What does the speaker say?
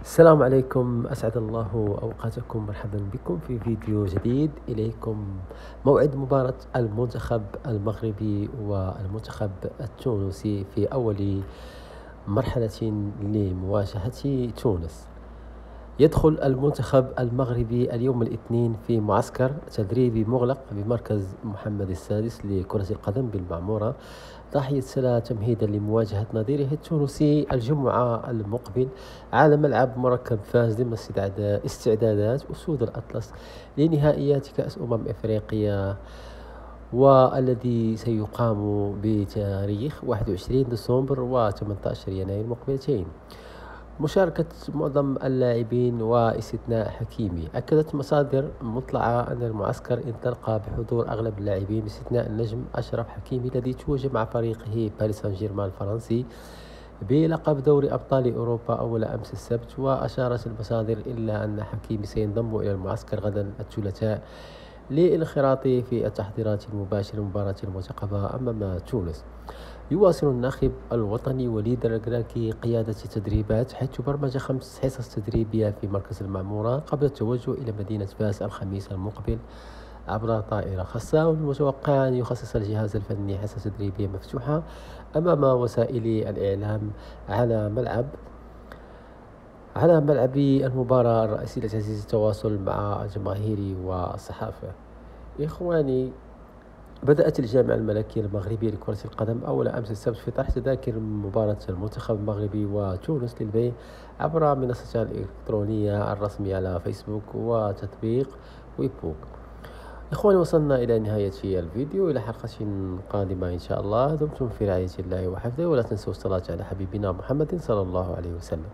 السلام عليكم، أسعد الله أوقاتكم. مرحبا بكم في فيديو جديد. إليكم موعد مباراة المنتخب المغربي والمنتخب التونسي في أول مرحلة لمواجهة تونس. يدخل المنتخب المغربي اليوم الاثنين في معسكر تدريبي مغلق بمركز محمد السادس لكرة القدم بالمعمورة، ضاحية تمهيدا لمواجهة نظيره التونسي الجمعة المقبل على ملعب مركب فاز ضمن استعدادات أسود الأطلس لنهائيات كأس إفريقيا، والذي سيقام بتاريخ 21 ديسمبر و 18 يناير مقبلتين. مشاركة معظم اللاعبين واستثناء حكيمي. أكدت مصادر مطلعة أن المعسكر انطلق بحضور أغلب اللاعبين باستثناء النجم أشرف حكيمي الذي توج مع فريقه باريس سان جيرمان الفرنسي بلقب دوري أبطال أوروبا أول أمس السبت. وأشارت المصادر إلا أن حكيمي سينضم إلى المعسكر غدا الثلاثاء للانخراط في التحضيرات المباشرة لمباراة المرتقبة أمام تونس. يواصل الناخب الوطني وليد الركراكي قيادة التدريبات، حيث برمج 5 حصص تدريبية في مركز المعمورة قبل التوجه إلى مدينة فاس الخميس المقبل عبر طائرة خاصة. والمتوقع أن يخصص الجهاز الفني حصص تدريبية مفتوحة أمام وسائل الإعلام على ملعب المباراة الرئيسي لتعزيز التواصل مع الجماهير والصحافة. إخواني، بدأت الجامعة الملكية المغربية لكرة القدم أول أمس السبت في طرح تذاكر مباراة المنتخب المغربي وتونس للبيع عبر منصتها الإلكترونية الرسمية على فيسبوك وتطبيق ويبوك. إخواني، وصلنا إلى نهاية الفيديو، إلى حلقة قادمة إن شاء الله. دمتم في رعاية الله وحفظه، ولا تنسوا الصلاة على حبيبنا محمد صلى الله عليه وسلم.